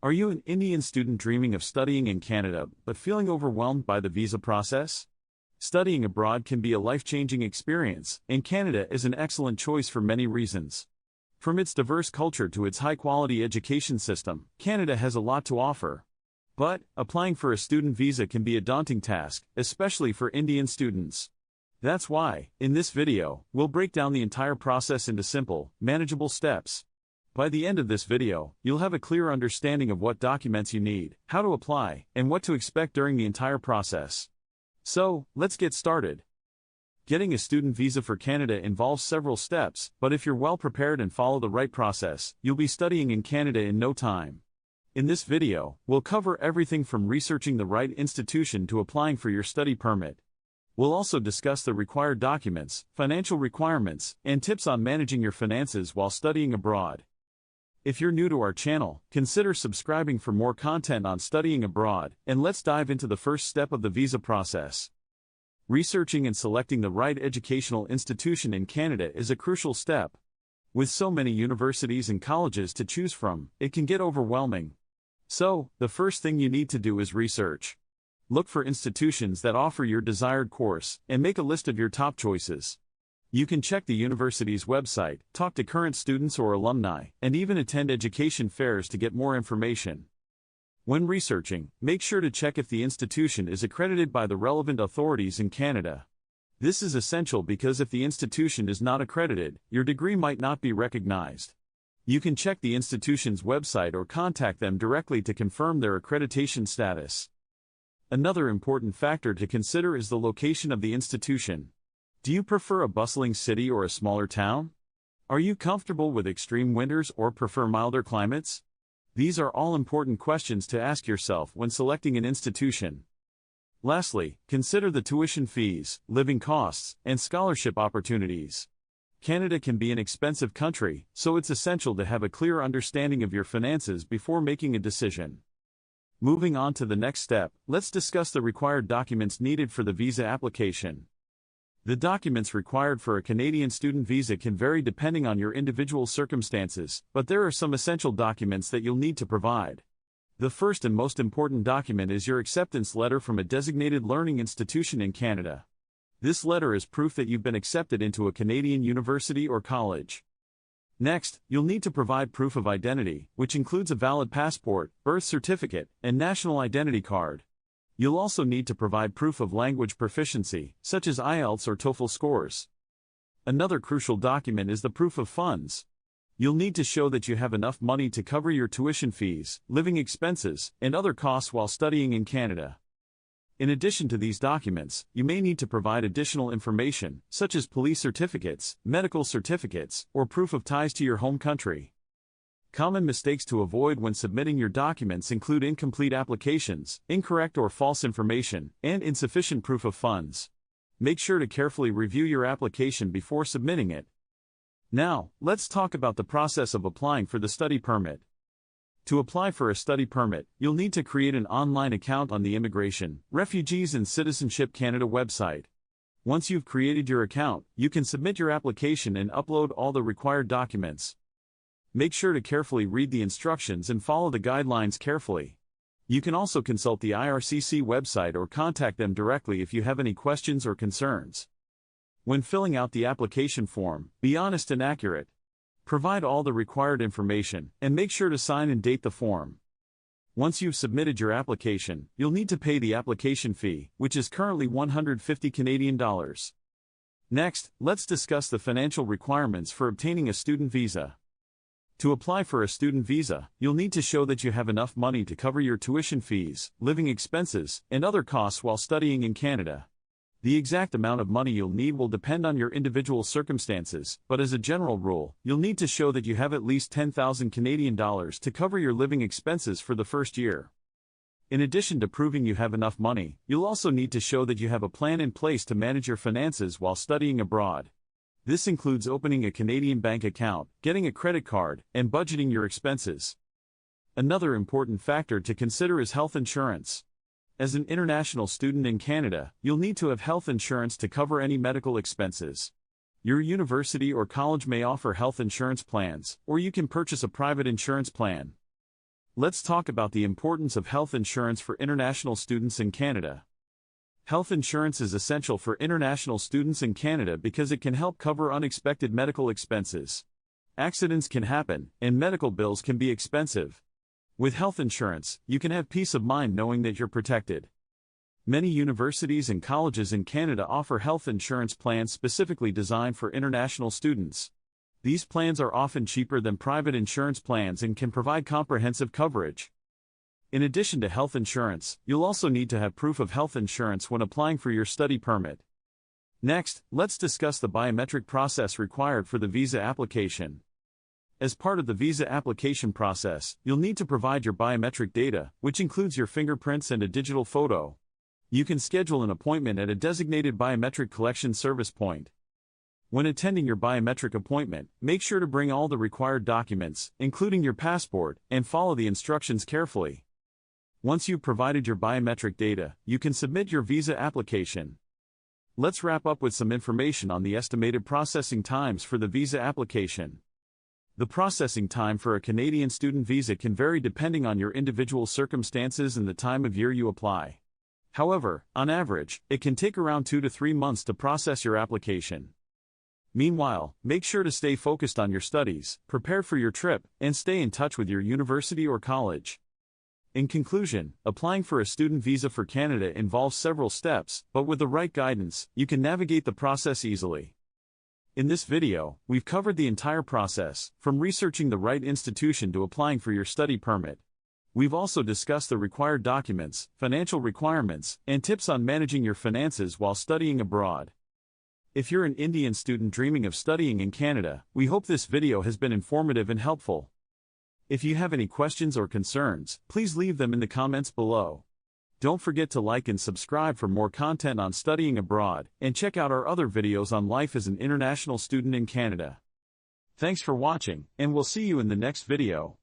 Are you an Indian student dreaming of studying in Canada but feeling overwhelmed by the visa process? Studying abroad can be a life-changing experience, and Canada is an excellent choice for many reasons. From its diverse culture to its high-quality education system, Canada has a lot to offer. But, applying for a student visa can be a daunting task, especially for Indian students. That's why, in this video, we'll break down the entire process into simple, manageable steps. By the end of this video, you'll have a clear understanding of what documents you need, how to apply, and what to expect during the entire process. So, let's get started. Getting a student visa for Canada involves several steps, but if you're well prepared and follow the right process, you'll be studying in Canada in no time. In this video, we'll cover everything from researching the right institution to applying for your study permit. We'll also discuss the required documents, financial requirements, and tips on managing your finances while studying abroad. If you're new to our channel, consider subscribing for more content on studying abroad, and let's dive into the first step of the visa process. Researching and selecting the right educational institution in Canada is a crucial step. With so many universities and colleges to choose from, it can get overwhelming. So, the first thing you need to do is research. Look for institutions that offer your desired course, and make a list of your top choices. You can check the university's website, talk to current students or alumni, and even attend education fairs to get more information. When researching, make sure to check if the institution is accredited by the relevant authorities in Canada. This is essential because if the institution is not accredited, your degree might not be recognized. You can check the institution's website or contact them directly to confirm their accreditation status. Another important factor to consider is the location of the institution. Do you prefer a bustling city or a smaller town? Are you comfortable with extreme winters or prefer milder climates? These are all important questions to ask yourself when selecting an institution. Lastly, consider the tuition fees, living costs, and scholarship opportunities. Canada can be an expensive country, so it's essential to have a clear understanding of your finances before making a decision. Moving on to the next step, let's discuss the required documents needed for the visa application. The documents required for a Canadian student visa can vary depending on your individual circumstances, but there are some essential documents that you'll need to provide. The first and most important document is your acceptance letter from a designated learning institution in Canada. This letter is proof that you've been accepted into a Canadian university or college. Next, you'll need to provide proof of identity, which includes a valid passport, birth certificate, and national identity card. You'll also need to provide proof of language proficiency, such as IELTS or TOEFL scores. Another crucial document is the proof of funds. You'll need to show that you have enough money to cover your tuition fees, living expenses, and other costs while studying in Canada. In addition to these documents, you may need to provide additional information, such as police certificates, medical certificates, or proof of ties to your home country. Common mistakes to avoid when submitting your documents include incomplete applications, incorrect or false information, and insufficient proof of funds. Make sure to carefully review your application before submitting it. Now, let's talk about the process of applying for the study permit. To apply for a study permit, you'll need to create an online account on the Immigration, Refugees and Citizenship Canada website. Once you've created your account, you can submit your application and upload all the required documents. Make sure to carefully read the instructions and follow the guidelines carefully. You can also consult the IRCC website or contact them directly if you have any questions or concerns. When filling out the application form, be honest and accurate. Provide all the required information, and make sure to sign and date the form. Once you've submitted your application, you'll need to pay the application fee, which is currently 150 Canadian dollars. Next, let's discuss the financial requirements for obtaining a student visa. To apply for a student visa, you'll need to show that you have enough money to cover your tuition fees, living expenses, and other costs while studying in Canada. The exact amount of money you'll need will depend on your individual circumstances, but as a general rule, you'll need to show that you have at least 10,000 Canadian dollars to cover your living expenses for the first year. In addition to proving you have enough money, you'll also need to show that you have a plan in place to manage your finances while studying abroad. This includes opening a Canadian bank account, getting a credit card, and budgeting your expenses. Another important factor to consider is health insurance. As an international student in Canada, you'll need to have health insurance to cover any medical expenses. Your university or college may offer health insurance plans, or you can purchase a private insurance plan. Let's talk about the importance of health insurance for international students in Canada. Health insurance is essential for international students in Canada because it can help cover unexpected medical expenses. Accidents can happen, and medical bills can be expensive. With health insurance, you can have peace of mind knowing that you're protected. Many universities and colleges in Canada offer health insurance plans specifically designed for international students. These plans are often cheaper than private insurance plans and can provide comprehensive coverage. In addition to health insurance, you'll also need to have proof of health insurance when applying for your study permit. Next, let's discuss the biometric process required for the visa application. As part of the visa application process, you'll need to provide your biometric data, which includes your fingerprints and a digital photo. You can schedule an appointment at a designated biometric collection service point. When attending your biometric appointment, make sure to bring all the required documents, including your passport, and follow the instructions carefully. Once you've provided your biometric data, you can submit your visa application. Let's wrap up with some information on the estimated processing times for the visa application. The processing time for a Canadian student visa can vary depending on your individual circumstances and the time of year you apply. However, on average, it can take around 2 to 3 months to process your application. Meanwhile, make sure to stay focused on your studies, prepare for your trip, and stay in touch with your university or college. In conclusion, applying for a student visa for Canada involves several steps, but with the right guidance, you can navigate the process easily. In this video, we've covered the entire process, from researching the right institution to applying for your study permit. We've also discussed the required documents, financial requirements, and tips on managing your finances while studying abroad. If you're an Indian student dreaming of studying in Canada, we hope this video has been informative and helpful. If you have any questions or concerns, please leave them in the comments below. Don't forget to like and subscribe for more content on studying abroad, and check out our other videos on life as an international student in Canada. Thanks for watching, and we'll see you in the next video.